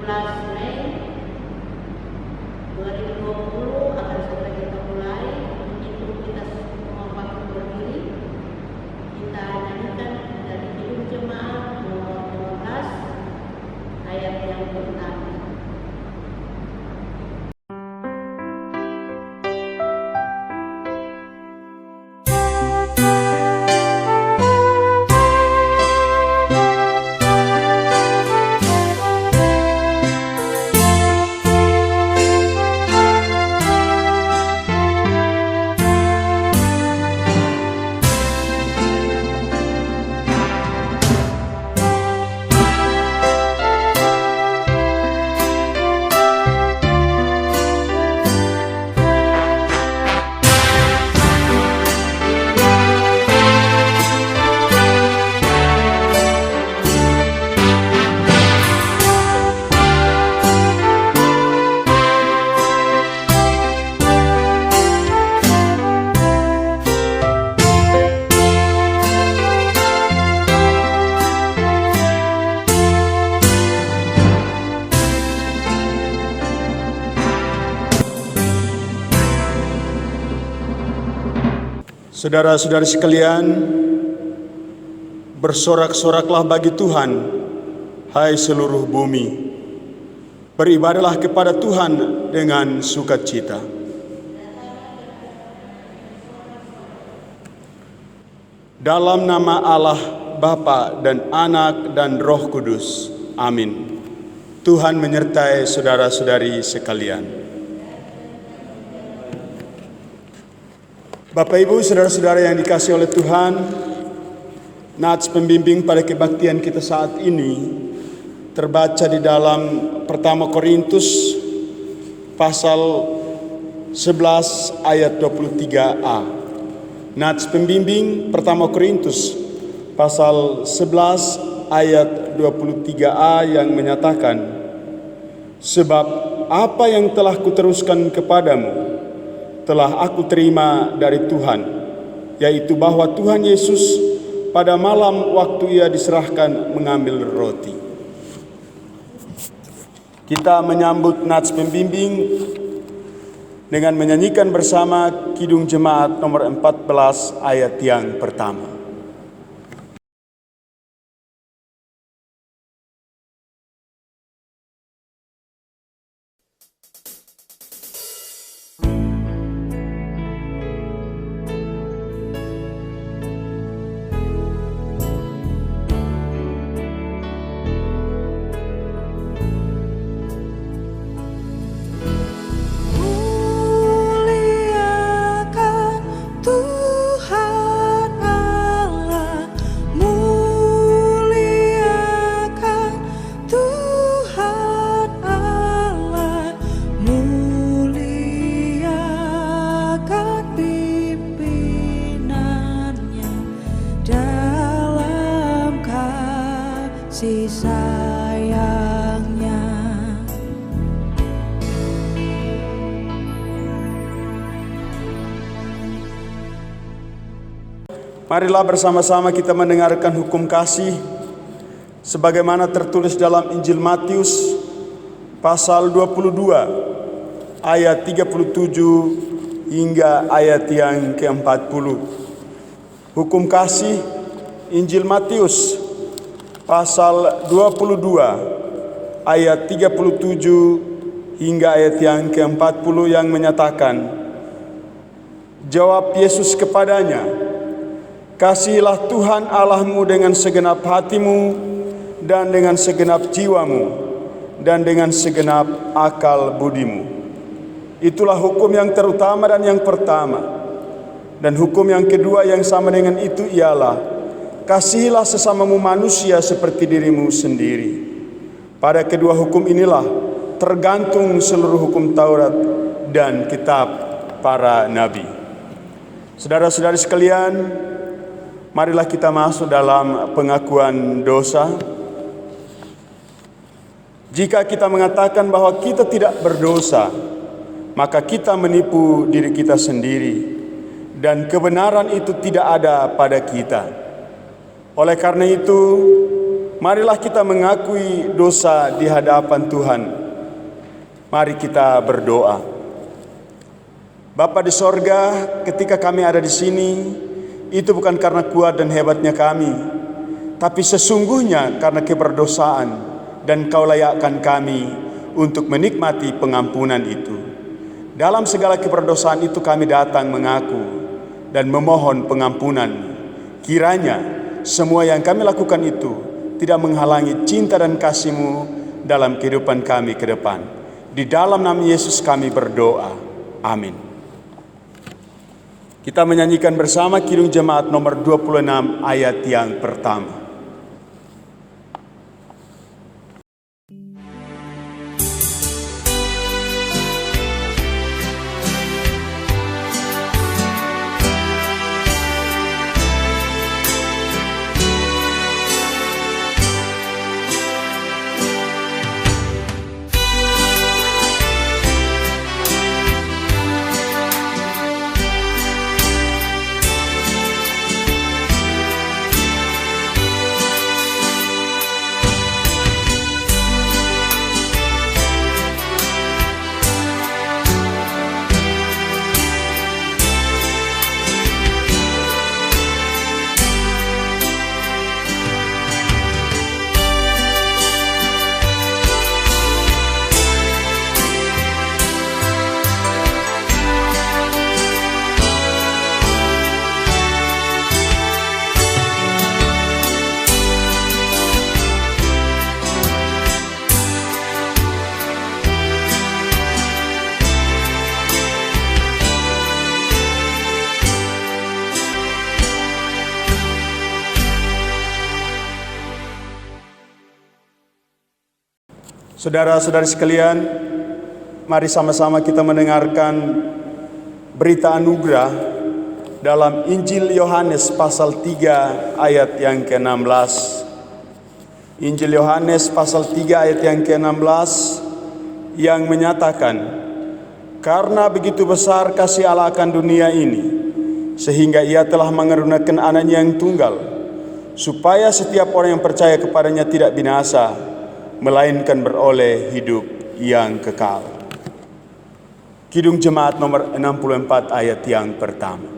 Mei 2020 akan segera kita mulai. Itu kita semua patut berdiri. Kita nyanyikan dari Kidung Jemaat nomor 12 ayat yang pertama. Saudara-saudari sekalian, bersorak-soraklah bagi Tuhan, hai seluruh bumi. Beribadahlah kepada Tuhan dengan sukacita. Dalam nama Allah, Bapa dan Anak dan Roh Kudus. Amin. Tuhan menyertai saudara-saudari sekalian. Bapak Ibu, saudara-saudara yang dikasihi oleh Tuhan, nats pembimbing pada kebaktian kita saat ini terbaca di dalam 1 Korintus pasal 11 ayat 23a. Nats pembimbing 1 Korintus pasal 11 ayat 23a yang menyatakan, sebab apa yang telah kuteruskan kepadamu telah aku terima dari Tuhan, yaitu bahwa Tuhan Yesus pada malam waktu ia diserahkan mengambil roti. Kita menyambut nats pembimbing dengan menyanyikan bersama Kidung Jemaat nomor 14 ayat yang pertama. kasih sayangnya. Marilah bersama-sama kita mendengarkan hukum kasih sebagaimana tertulis dalam Injil Matius pasal 22 ayat 37 hingga ayat yang ke-40. Hukum kasih Injil Matius pasal 22 ayat 37 hingga ayat yang ke-40 yang menyatakan, jawab Yesus kepadanya, kasihilah Tuhan Allahmu dengan segenap hatimu dan dengan segenap jiwamu dan dengan segenap akal budimu. Itulah hukum yang terutama dan yang pertama. Dan hukum yang kedua yang sama dengan itu ialah, kasihilah sesamamu manusia seperti dirimu sendiri. Pada kedua hukum inilah tergantung seluruh hukum Taurat dan kitab para nabi. Saudara-saudari sekalian, marilah kita masuk dalam pengakuan dosa. Jika kita mengatakan bahwa kita tidak berdosa, maka kita menipu diri kita sendiri, dan kebenaran itu tidak ada pada kita. Oleh karena itu, marilah kita mengakui dosa di hadapan Tuhan. Mari kita berdoa. Bapa di sorga, ketika kami ada di sini, itu bukan karena kuat dan hebatnya kami, tapi sesungguhnya karena keberdosaan, dan Kau layakkan kami untuk menikmati pengampunan itu. Dalam segala keberdosaan itu kami datang mengaku dan memohon pengampunan. Kiranya semua yang kami lakukan itu tidak menghalangi cinta dan kasih-Mu dalam kehidupan kami ke depan. Di dalam nama Yesus kami berdoa. Amin. Kita menyanyikan bersama Kidung Jemaat nomor 26 ayat yang pertama. Saudara-saudari sekalian, mari sama-sama kita mendengarkan berita anugerah dalam Injil Yohanes pasal 3 ayat yang ke-16. Injil Yohanes pasal 3 ayat yang ke-16 yang menyatakan, karena begitu besar kasih Allah akan dunia ini, sehingga Ia telah mengaruniakan anaknya yang tunggal, supaya setiap orang yang percaya kepadanya tidak binasa, melainkan beroleh hidup yang kekal. Kidung Jemaat nomor 64 ayat yang pertama.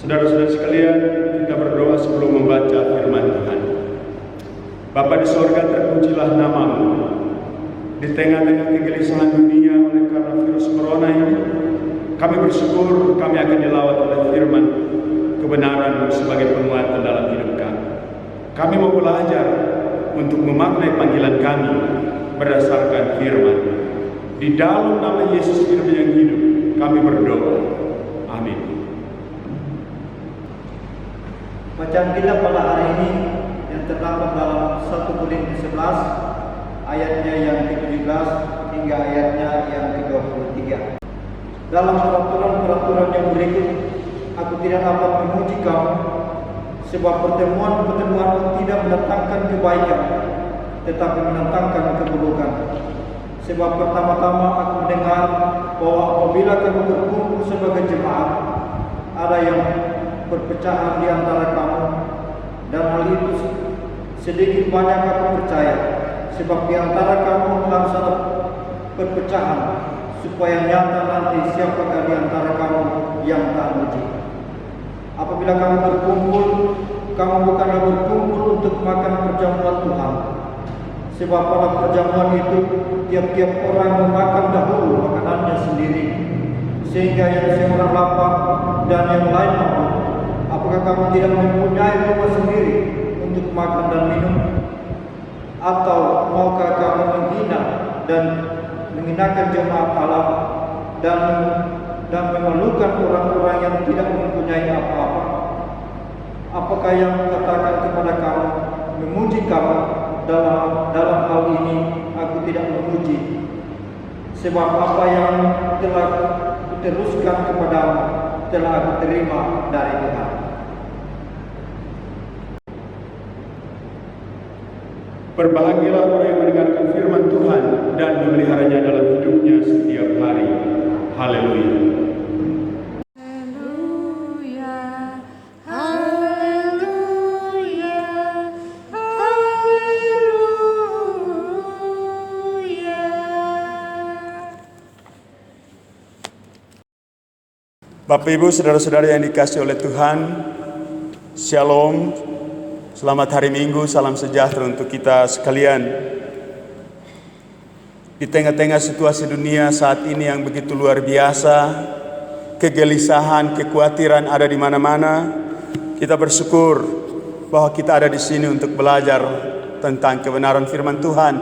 Saudara-saudara sekalian, kita berdoa sebelum membaca firman Tuhan. Bapa di sorga, terpujilah nama-Mu. Di tengah-tengah kegelisahan dunia oleh karena virus corona ini, kami bersyukur kami akan dilawat oleh firman kebenaran-Mu sebagai penguatan dalam hidup kami. Kami mau belajar untuk memaknai panggilan kami berdasarkan firman. Di dalam nama Yesus Firman yang hidup, kami berdoa. Amin. Bacaan kita pada hari ini yang terdapat dalam 1 Korintus 11 ayatnya yang ke-17 hingga ayatnya yang ke-23. Dalam peraturan-peraturan yang berikut, aku tidak dapat memuji kamu, sebab pertemuan-pertemuan tidak mendatangkan kebaikan, tetapi mendatangkan keburukan. Sebab pertama-tama aku mendengar bahwa apabila kamu berkumpul sebagai jemaat, ada yang perpecahan di antara kamu, dan hal itu sedikit banyak aku percaya, sebab di antara kamu harus ada perpecahan, supaya nyata nanti siapakah di antara kamu yang tak uji. Apabila kamu berkumpul, kamu bukanlah berkumpul untuk makan perjamuan Tuhan, sebab pada perjamuan itu tiap-tiap orang memakan dahulu makanannya sendiri, sehingga yang seorang lapar dan yang lain mabuk. Apakah kamu tidak mempunyai rumah sendiri untuk makan dan minum? Atau maukah kamu menghina dan menghinakan jemaat Allah dan memalukan orang-orang yang tidak mempunyai apa-apa? Apakah yang katakan kepada kamu, memuji kamu? Dalam hal ini aku tidak memuji, sebab apa yang telah kuteruskan kepadamu telah aku terima dari Tuhan. Berbahagialah orang yang mendengarkan firman Tuhan dan memeliharanya dalam hidupnya setiap hari. Haleluya. Bapak Ibu, saudara-saudara yang dikasihi oleh Tuhan, Shalom, selamat hari Minggu, salam sejahtera untuk kita sekalian. Di tengah-tengah situasi dunia saat ini yang begitu luar biasa, kegelisahan, kekhawatiran ada di mana-mana, kita bersyukur bahwa kita ada di sini untuk belajar tentang kebenaran firman Tuhan.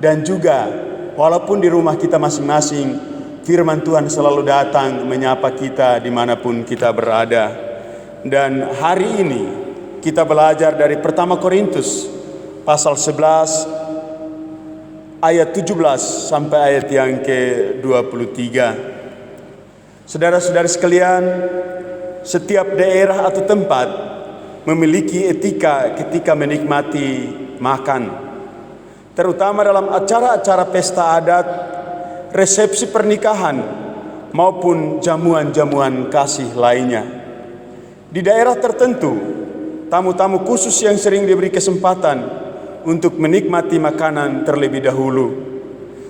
Dan juga, walaupun di rumah kita masing-masing, firman Tuhan selalu datang menyapa kita dimanapun kita berada. Dan hari ini kita belajar dari pertama Korintus pasal 11 ayat 17 sampai ayat yang ke-23. Saudara-saudari sekalian, setiap daerah atau tempat memiliki etika ketika menikmati makan, terutama dalam acara-acara pesta adat, resepsi pernikahan, maupun jamuan-jamuan kasih lainnya. Di daerah tertentu, tamu-tamu khusus yang sering diberi kesempatan untuk menikmati makanan terlebih dahulu.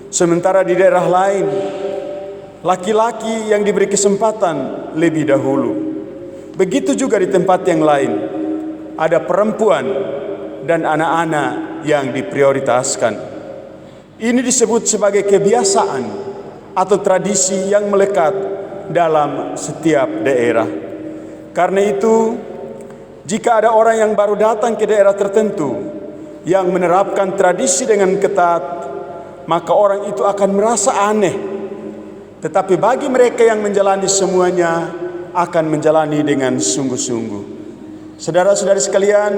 Sementara di daerah lain, laki-laki yang diberi kesempatan lebih dahulu. Begitu juga di tempat yang lain, ada perempuan dan anak-anak yang diprioritaskan. Ini disebut sebagai kebiasaan atau tradisi yang melekat dalam setiap daerah. Karena itu, jika ada orang yang baru datang ke daerah tertentu yang menerapkan tradisi dengan ketat, maka orang itu akan merasa aneh. Tetapi bagi mereka yang menjalani semuanya, akan menjalani dengan sungguh-sungguh. Saudara-saudari sekalian,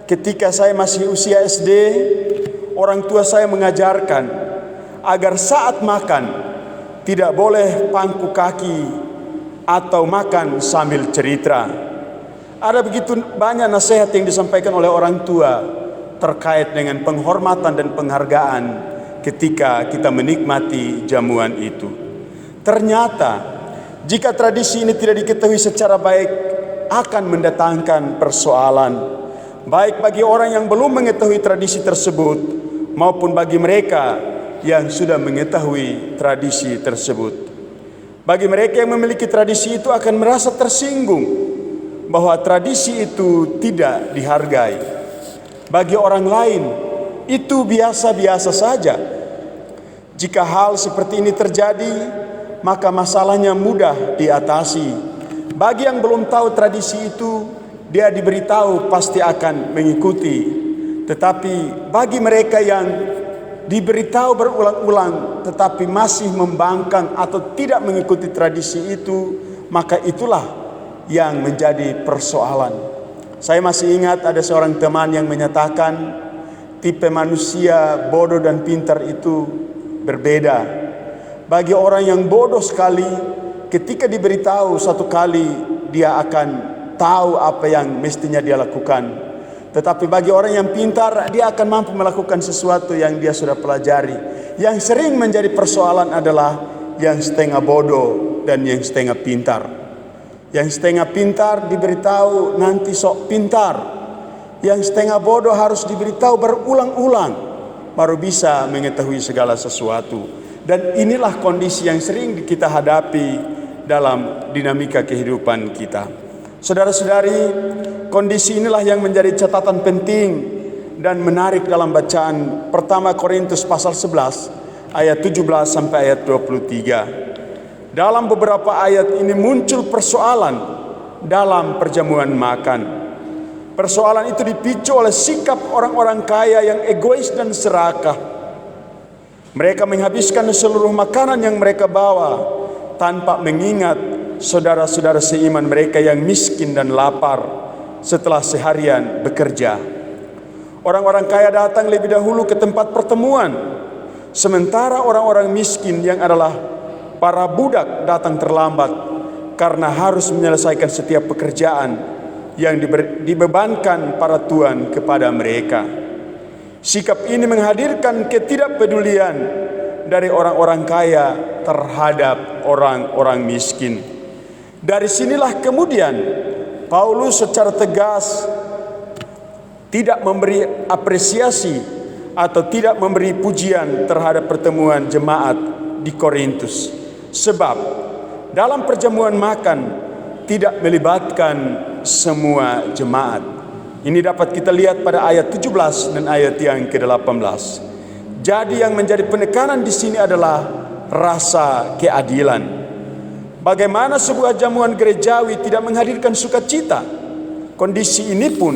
ketika saya masih usia SD, orang tua saya mengajarkan agar saat makan tidak boleh pangku kaki atau makan sambil cerita. Ada begitu banyak nasihat yang disampaikan oleh orang tua terkait dengan penghormatan dan penghargaan ketika kita menikmati jamuan itu. Ternyata jika tradisi ini tidak diketahui secara baik, akan mendatangkan persoalan, baik bagi orang yang belum mengetahui tradisi tersebut maupun bagi mereka yang sudah mengetahui tradisi tersebut. Bagi mereka yang memiliki tradisi itu akan merasa tersinggung bahwa tradisi itu tidak dihargai. Bagi orang lain itu biasa-biasa saja. Jika hal seperti ini terjadi, maka masalahnya mudah diatasi. Bagi yang belum tahu tradisi itu, dia diberitahu pasti akan mengikuti. Tetapi bagi mereka yang diberitahu berulang-ulang tetapi masih membangkang atau tidak mengikuti tradisi itu, maka itulah yang menjadi persoalan. Saya masih ingat ada seorang teman yang menyatakan tipe manusia bodoh dan pintar itu berbeda. Bagi orang yang bodoh sekali, ketika diberitahu satu kali dia akan tahu apa yang mestinya dia lakukan. Tetapi bagi orang yang pintar, dia akan mampu melakukan sesuatu yang dia sudah pelajari. Yang sering menjadi persoalan adalah yang setengah bodoh dan yang setengah pintar. Yang setengah pintar diberitahu nanti sok pintar. Yang setengah bodoh harus diberitahu berulang-ulang baru bisa mengetahui segala sesuatu. Dan inilah kondisi yang sering kita hadapi dalam dinamika kehidupan kita. Saudara-saudari, kondisi inilah yang menjadi catatan penting dan menarik dalam bacaan pertama Korintus pasal 11 ayat 17 sampai ayat 23. Dalam beberapa ayat ini muncul persoalan dalam perjamuan makan. Persoalan itu dipicu oleh sikap orang-orang kaya yang egois dan serakah. Mereka menghabiskan seluruh makanan yang mereka bawa tanpa mengingat saudara-saudara seiman mereka yang miskin dan lapar setelah seharian bekerja. Orang-orang kaya datang lebih dahulu ke tempat pertemuan, sementara orang-orang miskin yang adalah para budak datang terlambat karena harus menyelesaikan setiap pekerjaan yang dibebankan para tuan kepada mereka. Sikap ini menghadirkan ketidakpedulian dari orang-orang kaya terhadap orang-orang miskin. Dari sinilah kemudian Paulus secara tegas tidak memberi apresiasi atau tidak memberi pujian terhadap pertemuan jemaat di Korintus. Sebab dalam perjamuan makan tidak melibatkan semua jemaat. Ini dapat kita lihat pada ayat 17 dan ayat yang ke-18. Jadi yang menjadi penekanan di sini adalah rasa keadilan. Bagaimana sebuah jamuan gerejawi tidak menghadirkan sukacita? Kondisi ini pun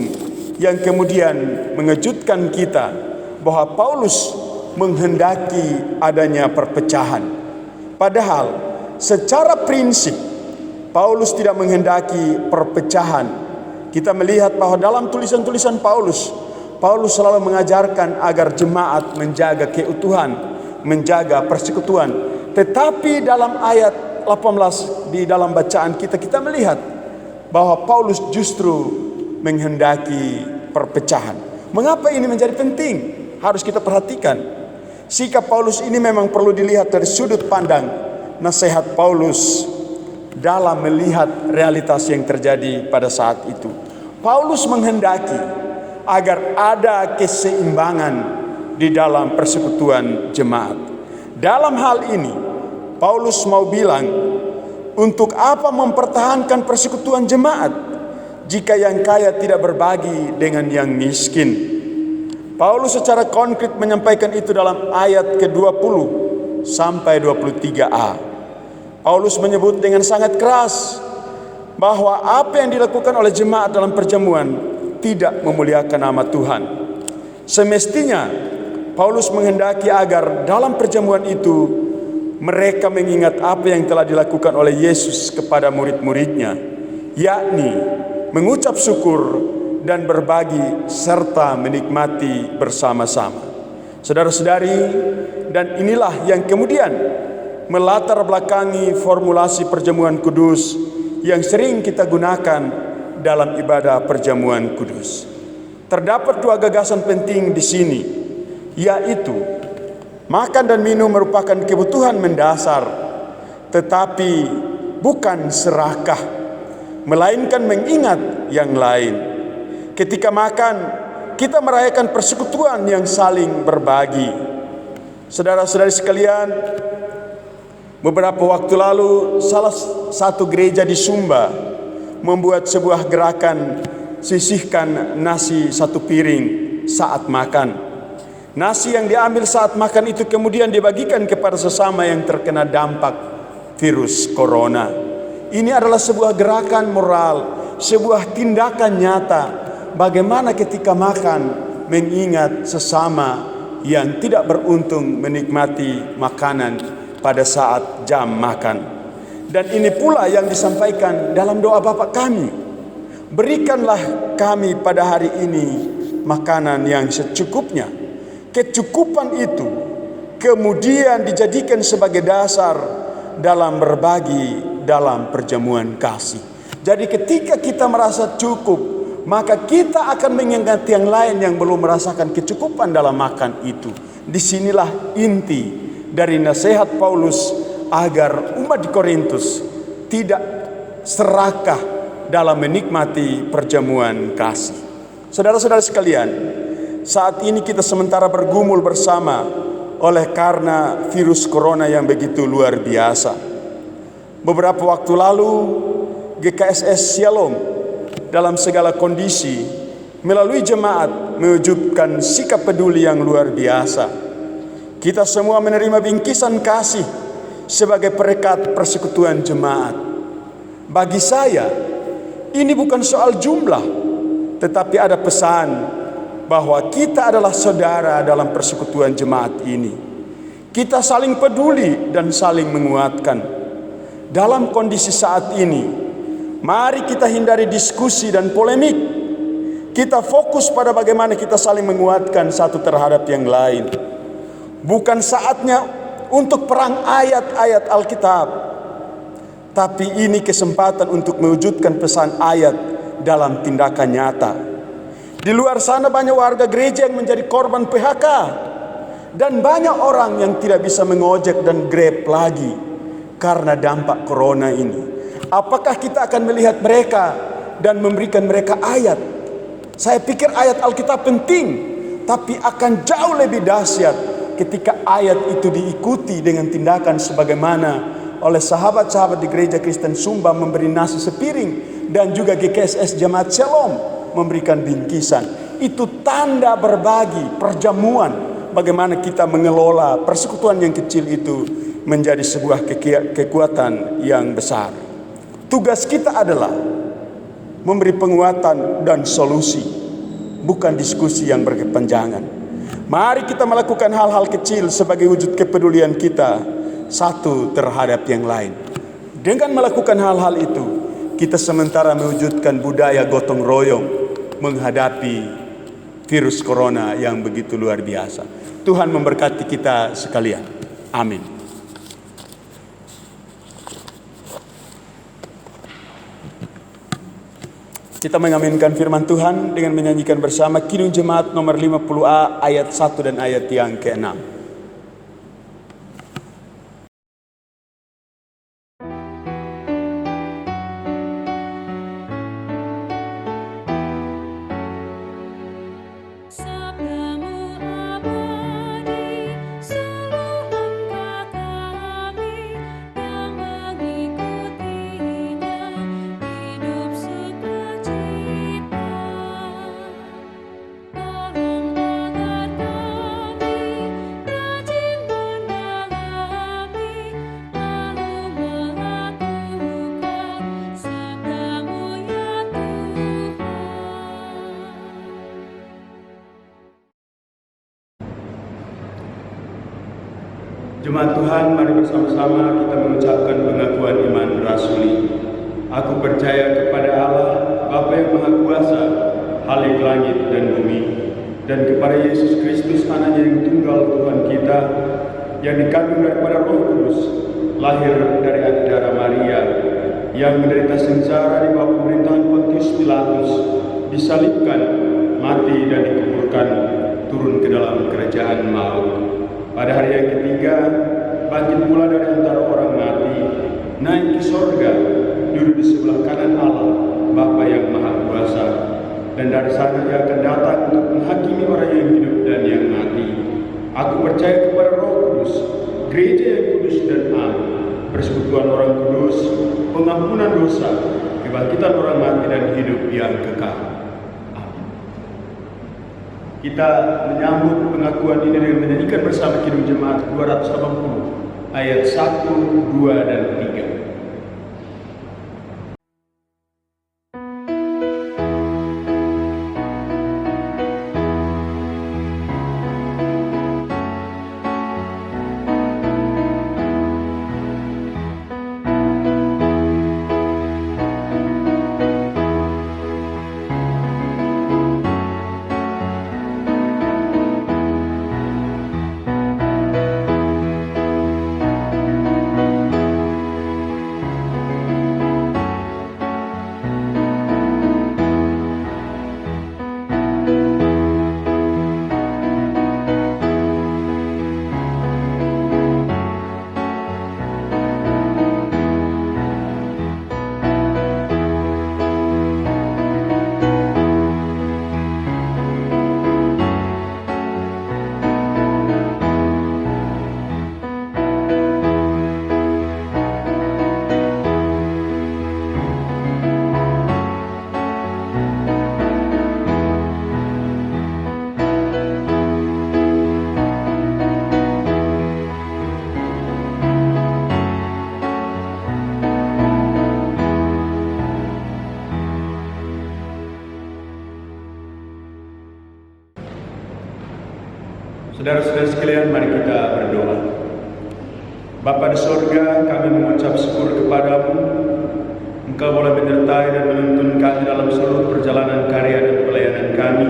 yang kemudian mengejutkan kita bahwa Paulus menghendaki adanya perpecahan. Padahal secara prinsip Paulus tidak menghendaki perpecahan. Kita melihat bahwa dalam tulisan-tulisan Paulus selalu mengajarkan agar jemaat menjaga keutuhan, menjaga persekutuan. Tetapi dalam ayat 18 di dalam bacaan kita melihat bahwa Paulus justru menghendaki perpecahan. Mengapa ini menjadi penting? Harus kita perhatikan. Sikap Paulus ini memang perlu dilihat dari sudut pandang nasihat Paulus dalam melihat realitas yang terjadi pada saat itu. Paulus menghendaki agar ada keseimbangan di dalam persekutuan jemaat. Dalam hal ini Paulus mau bilang, untuk apa mempertahankan persekutuan jemaat jika yang kaya tidak berbagi dengan yang miskin? Paulus secara konkret menyampaikan itu dalam ayat ke-20 sampai 23a. Paulus menyebut dengan sangat keras bahwa apa yang dilakukan oleh jemaat dalam perjamuan tidak memuliakan nama Tuhan. Semestinya Paulus menghendaki agar dalam perjamuan itu mereka mengingat apa yang telah dilakukan oleh Yesus kepada murid-muridnya, yakni mengucap syukur dan berbagi serta menikmati bersama-sama. Saudara-saudari, dan inilah yang kemudian melatar belakangi formulasi perjamuan kudus yang sering kita gunakan dalam ibadah perjamuan kudus. Terdapat dua gagasan penting di sini, yaitu makan dan minum merupakan kebutuhan mendasar, tetapi bukan serakah, melainkan mengingat yang lain. Ketika makan, kita merayakan persekutuan yang saling berbagi. Saudara-saudari sekalian, beberapa waktu lalu salah satu gereja di Sumba membuat sebuah gerakan sisihkan nasi satu piring saat makan. Nasi yang diambil saat makan itu kemudian dibagikan kepada sesama yang terkena dampak virus corona. Ini adalah sebuah gerakan moral, sebuah tindakan nyata. Bagaimana ketika makan mengingat sesama yang tidak beruntung menikmati makanan pada saat jam makan. Dan ini pula yang disampaikan dalam doa Bapa kami. Berikanlah kami pada hari ini makanan yang secukupnya. Kecukupan itu kemudian dijadikan sebagai dasar dalam berbagi dalam perjamuan kasih. Jadi ketika kita merasa cukup, maka kita akan mengingat yang lain yang belum merasakan kecukupan dalam makan itu. Disinilah inti dari nasihat Paulus agar umat di Korintus tidak serakah dalam menikmati perjamuan kasih. Saudara-saudara sekalian, saat ini kita sementara bergumul bersama oleh karena virus corona yang begitu luar biasa. Beberapa waktu lalu GKSS Shalom dalam segala kondisi melalui jemaat mewujudkan sikap peduli yang luar biasa. Kita semua menerima bingkisan kasih sebagai perekat persekutuan jemaat. Bagi saya, ini bukan soal jumlah, tetapi ada pesan bahwa kita adalah saudara dalam persekutuan jemaat ini. Kita saling peduli dan saling menguatkan. Dalam kondisi saat ini, mari kita hindari diskusi dan polemik. Kita fokus pada bagaimana kita saling menguatkan satu terhadap yang lain. Bukan saatnya untuk perang ayat-ayat Alkitab, tapi ini kesempatan untuk mewujudkan pesan ayat dalam tindakan nyata. Di luar sana banyak warga gereja yang menjadi korban PHK, dan banyak orang yang tidak bisa mengojek dan Grab lagi karena dampak corona ini. Apakah kita akan melihat mereka dan memberikan mereka ayat? Saya pikir ayat Alkitab penting, tapi akan jauh lebih dahsyat ketika ayat itu diikuti dengan tindakan sebagaimana oleh sahabat-sahabat di gereja Kristen Sumba memberi nasi sepiring, dan juga GKSS Jemaat Shalom memberikan bingkisan. Itu tanda berbagi, perjamuan, bagaimana kita mengelola persekutuan yang kecil itu menjadi sebuah kekuatan yang besar. Tugas kita adalah memberi penguatan dan solusi, bukan diskusi yang berkepanjangan. Mari kita melakukan hal-hal kecil sebagai wujud kepedulian kita satu terhadap yang lain. Dengan melakukan hal-hal itu, kita sementara mewujudkan budaya gotong royong menghadapi virus corona yang begitu luar biasa. Tuhan memberkati kita sekalian. Amin. Kita mengaminkan firman Tuhan dengan menyanyikan bersama Kidung Jemaat nomor 50A ayat 1 dan ayat yang ke-6. Jemaat Tuhan, mari bersama-sama kita mengucapkan pengakuan iman rasuli. Aku percaya kepada Allah, Bapa yang Maha Kuasa, Khalik langit dan bumi, dan kepada Yesus Kristus, Anaknya yang tunggal Tuhan kita, yang dikandung daripada Roh Kudus, lahir dari anak darah Maria, yang menderita sengsara di bawah pemerintahan Pontius Pilatus, disalibkan, mati dan dikuburkan, turun ke dalam kerajaan maut. Pada hari yang ketiga, bangkit pula dari antara orang mati, naik ke sorga, duduk di sebelah kanan Allah, Bapa yang Maha Kuasa. Dan dari sana Dia akan datang untuk menghakimi orang yang hidup dan yang mati. Aku percaya kepada Roh Kudus, gereja yang kudus dan am, persekutuan orang kudus, pengampunan dosa, kebangkitan orang mati dan hidup yang kekal. Kita menyambut pengakuan ini dengan menyanyikan bersama Kidung Jemaat 280 ayat 1, 2, dan 3. sekalian, mari kita berdoa. Bapa di sorga, kami mengucap syukur kepadamu. Engkau boleh menyertai dan menuntun kami dalam seluruh perjalanan karya dan pelayanan kami.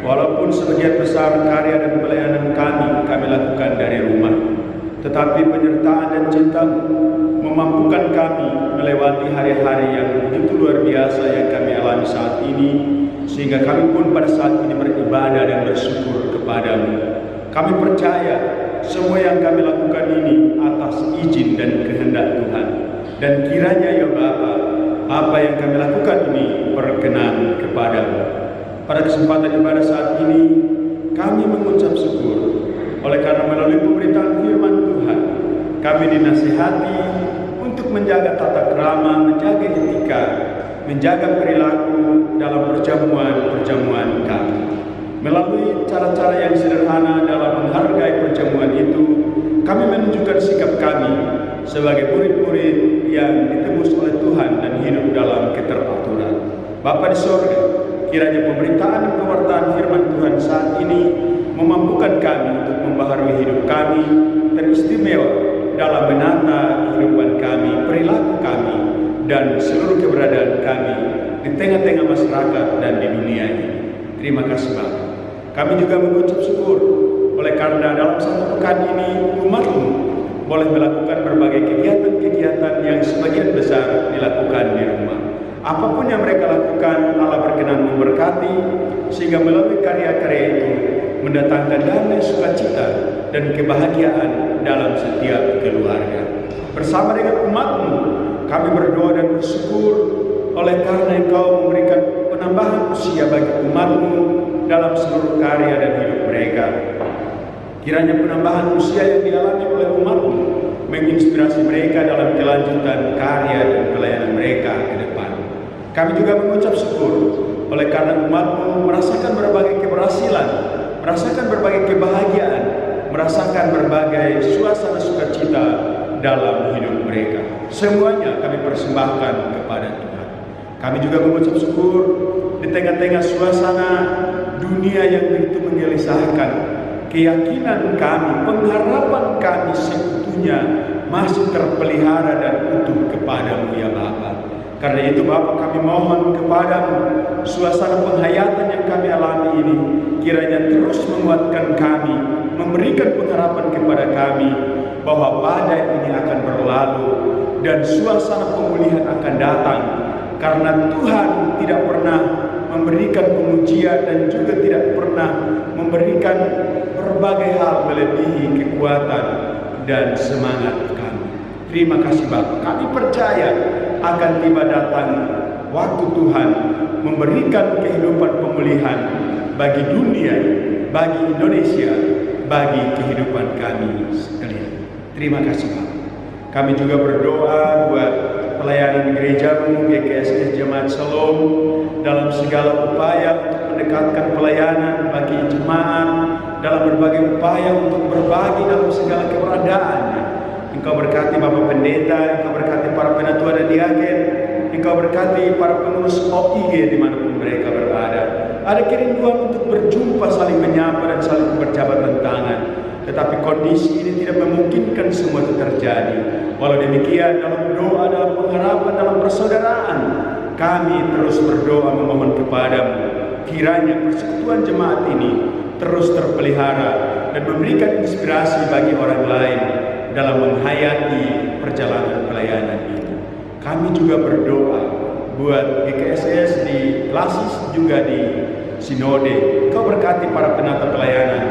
Walaupun sebagian besar karya dan pelayanan kami lakukan dari rumah, tetapi penyertaan dan cinta-Mu memampukan kami melewati hari-hari yang begitu luar biasa yang kami alami saat ini, sehingga kami pun pada saat ini beribadah dan bersyukur kepadamu. Kami percaya semua yang kami lakukan ini atas izin dan kehendak Tuhan. Dan kiranya ya Bapa, apa yang kami lakukan ini berkenan kepadamu. Pada kesempatan ibadah saat ini, kami mengucap syukur oleh karena melalui pemberitaan firman Tuhan, kami dinasihati untuk menjaga tata krama, menjaga etika, menjaga perilaku dalam perjamuan-perjamuan kami. Melalui cara-cara yang sederhana dalam menghargai perjamuan itu, kami menunjukkan sikap kami sebagai murid-murid yang ditebus oleh Tuhan dan hidup dalam keteraturan. Bapa di sorga, kiranya pemberitaan dan pewartaan firman Tuhan saat ini memampukan kami untuk membaharui hidup kami, teristimewa dalam menata kehidupan kami, perilaku kami, dan seluruh keberadaan kami di tengah-tengah masyarakat dan di dunia ini. Terima kasih Bapa. Kami juga mengucap syukur oleh karena dalam satu pekan ini umat-Mu boleh melakukan berbagai kegiatan-kegiatan yang sebagian besar dilakukan di rumah. Apapun yang mereka lakukan, Allah berkenan memberkati, sehingga melalui karya-karya itu mendatangkan damai, sukacita, dan kebahagiaan dalam setiap keluarga. Bersama dengan umat-Mu, kami berdoa dan bersyukur oleh karena Engkau memberikan penambahan usia bagi umat-Mu dalam seluruh karya dan hidup mereka. Kiranya penambahan usia yang dialami oleh umat-Mu menginspirasi mereka dalam kelanjutan karya dan pelayanan mereka ke depan. Kami juga mengucap syukur oleh karena umat-Mu merasakan berbagai keberhasilan, merasakan berbagai kebahagiaan, merasakan berbagai suasana sukacita dalam hidup mereka. Semuanya kami persembahkan kepada Tuhan. Kami juga mengucap syukur di tengah-tengah suasana dunia yang begitu menggelisahkan. Keyakinan kami, pengharapan kami seutuhnya masih terpelihara dan utuh kepadamu ya Bapa. Karena itu Bapa, kami mohon kepadamu, suasana penghayatan yang kami alami ini kiranya terus menguatkan kami, memberikan pengharapan kepada kami bahwa badai ini akan berlalu dan suasana pemulihan akan datang. Karena Tuhan tidak pernah memberikan pengujian dan juga tidak pernah memberikan berbagai hal melebihi kekuatan dan semangat kami. Terima kasih Bapa. Kami percaya akan tiba datang waktu Tuhan memberikan kehidupan pemulihan bagi dunia, bagi Indonesia, bagi kehidupan kami sekalian. Terima kasih Bapa. Kami juga berdoa buat pelayanan gereja-Mu, GKSS Jemaat Shalom, dalam segala upaya untuk mendekatkan pelayanan bagi jemaat, dalam berbagai upaya untuk berbagi dalam segala keberadaannya. Engkau berkati Bapak Pendeta, Engkau berkati para penatua dan diaken, Engkau berkati para pengurus OIG dimanapun mereka berada. Ada kerinduan untuk berjumpa, saling menyapa dan saling berjabatan tangan. Tetapi kondisi ini tidak memungkinkan semua itu terjadi. Walau demikian, dalam doa, dalam pengharapan, dalam persaudaraan, kami terus berdoa memohon kepadamu. Kiranya persekutuan jemaat ini terus terpelihara dan memberikan inspirasi bagi orang lain dalam menghayati perjalanan pelayanan ini. Kami juga berdoa buat GKSS di Klasis, juga di Sinode. Kau berkati para penata pelayanan.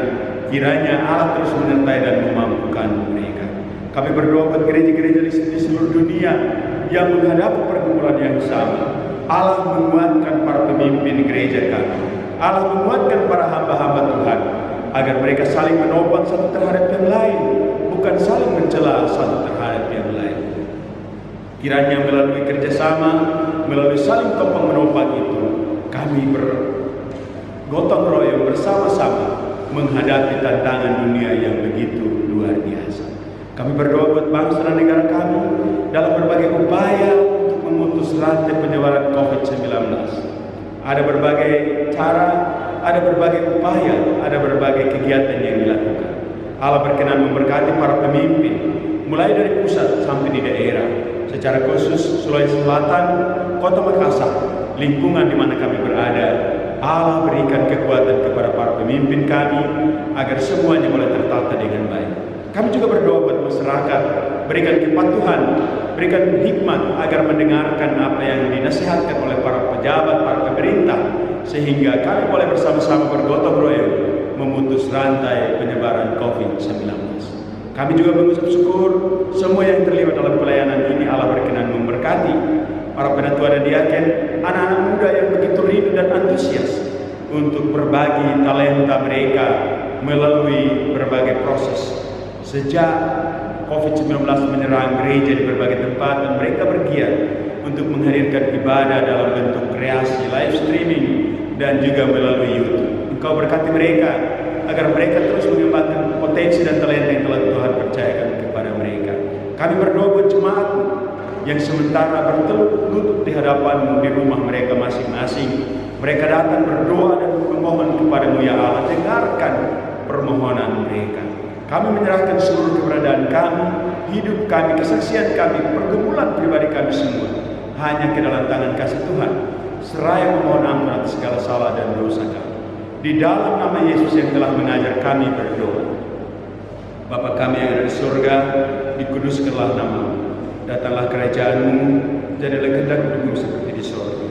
Kiranya Allah terus menyertai dan memampukan mereka. Kami berdoa buat gereja-gereja di seluruh dunia yang menghadapi pergumulan yang sama. Allah menguatkan para pemimpin gereja kami. Allah menguatkan para hamba-hamba Tuhan agar mereka saling menopang satu terhadap yang lain, bukan saling mencela satu terhadap yang lain. Kiranya melalui kerjasama, melalui saling topang menopang itu, kami bergotong royong bersama-sama menghadapi tantangan dunia yang begitu luar biasa. Kami berdoa buat bangsa dan negara kami dalam berbagai upaya untuk memutus rantai penyebaran COVID-19. Ada berbagai cara, ada berbagai upaya, ada berbagai kegiatan yang dilakukan. Allah berkenan memberkati para pemimpin, mulai dari pusat sampai di daerah, secara khusus Sulawesi Selatan, Kota Makassar, lingkungan di mana kami berada. Allah berikan kekuatan kepada para pemimpin kami agar semuanya boleh tertata dengan baik. Kami juga berdoa buat masyarakat, berikan kepatuhan, berikan hikmat agar mendengarkan apa yang dinasihatkan oleh para pejabat, para pemerintah, sehingga kami boleh bersama-sama bergotong royong memutus rantai penyebaran COVID-19. Kami juga mengucap syukur semua yang terlibat dalam pelayanan ini. Allah berkenan memberkati para penatua dan diaken, anak-anak muda yang begitu rindu dan antusias untuk berbagi talenta mereka melalui berbagai proses. Sejak COVID-19 menyerang gereja di berbagai tempat dan mereka bergiat untuk menghadirkan ibadah dalam bentuk kreasi, live streaming, dan juga melalui YouTube. Engkau berkati mereka agar mereka terus mengembangkan potensi dan talenta yang telah Tuhan percayakan kepada mereka. Kami berdoa buat jemaat yang sementara bertelut lutut di hadapan-Mu di rumah mereka masing-masing. Mereka datang berdoa dan memohon kepada-Mu ya Allah, dengarkan permohonan mereka. Kami menyerahkan seluruh keberadaan kami, hidup kami, kesaksian kami, pergumulan pribadi kami semua hanya ke dalam tangan kasih Tuhan. Seraya memohon ampun atas segala salah dan dosa kami. Di dalam nama Yesus yang telah mengajar kami berdoa. Bapa kami yang ada di surga, dikuduskanlah nama-Mu. Datanglah kerajaan-Mu, jadilah kehendak-Mu seperti di surga.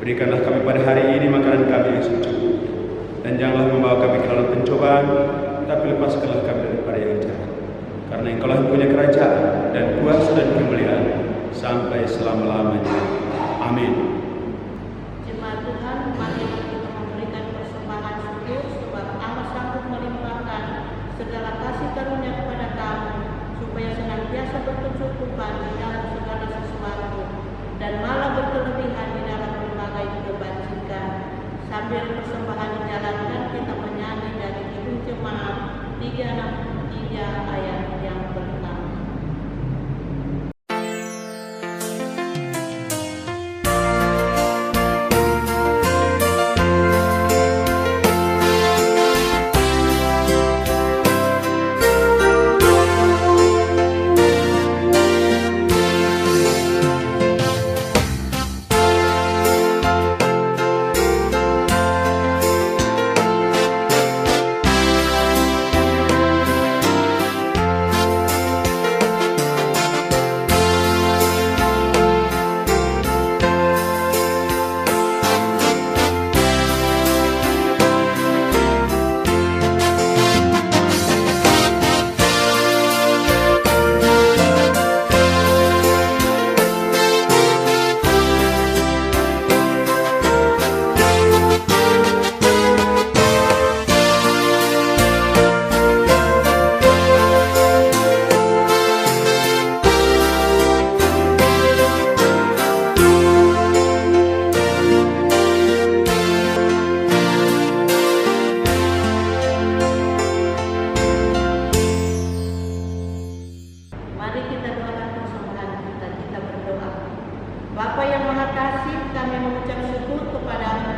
Berikanlah kami pada hari ini makanan kami yang secukupnya. Dan janganlah membawa kami ke dalam pencobaan, tapi lepaskanlah kami daripada yang jahat. Karena Engkau lah punya kerajaan dan kuasa dan kemuliaan sampai selama-lamanya. Amin. Jemaat Tuhan, mari kita memberikan persembahan syukur sebab Allah sanggup melimpahkan segala kasih karunia kepada kami, supaya senantiasa berkecukupan di dalam segala sesuatu dan malah berkelebihan di dalam berbagai kebajikan. Sambil persembahan dijalankan, kita menyanyi dari Kidung Jemaat 363 ayat yang pertama. Mari kita doakan persembahan kita. Kita berdoa. Bapa yang Maha Kasih, kami mengucap syukur kepada-Mu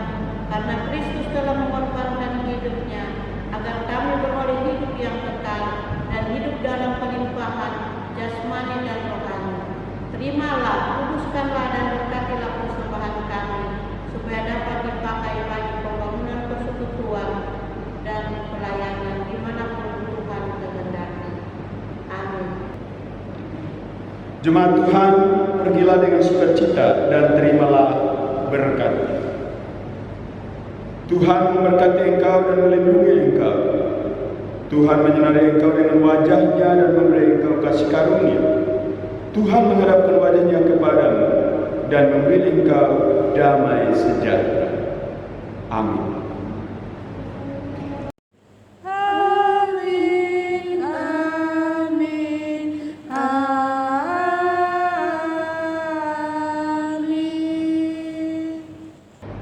karena Kristus telah mengorbankan hidupnya agar kami beroleh hidup yang kekal dan hidup dalam pelimpahan jasmani dan rohani. Terimalah, kuduskanlah dan berkatilah persembahan kami supaya dapat dipakai bagi pembangunan persekutuan dan pelayanan dimanapun Tuhan kehendaki. Amin. Jemaat Tuhan, pergilah dengan sukacita dan terimalah berkat. Tuhan memberkati engkau dan melindungi engkau. Tuhan menyinari engkau dengan wajah-Nya dan memberi engkau kasih karunia. Tuhan menghadapkan wajah-Nya kepadamu dan memberi engkau damai sejahtera. Amin.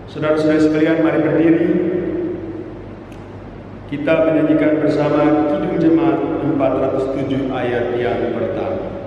Saudara-saudara sekalian, mari berdiri. Kita menyanyikan bersama Kidung Jemaat 407 ayat yang pertama.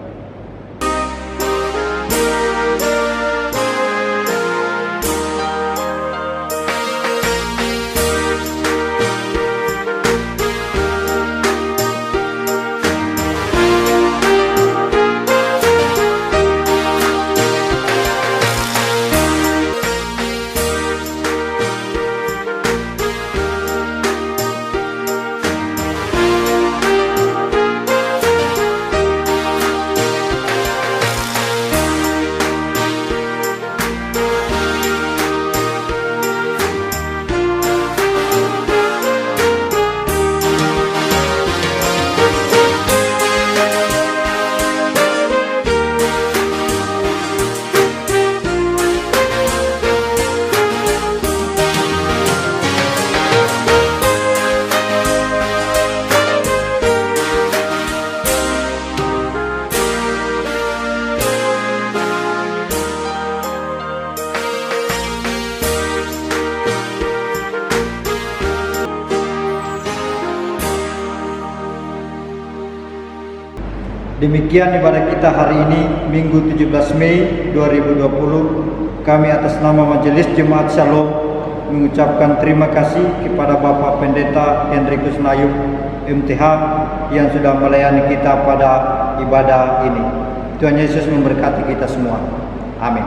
Demikian ibadah kita hari ini, Minggu 17 Mei 2020. Kami atas nama Majelis Jemaat Shalom mengucapkan terima kasih kepada Bapak Pendeta Henrikus Nayub MTH yang sudah melayani kita pada ibadah ini. Tuhan Yesus memberkati kita semua. Amin.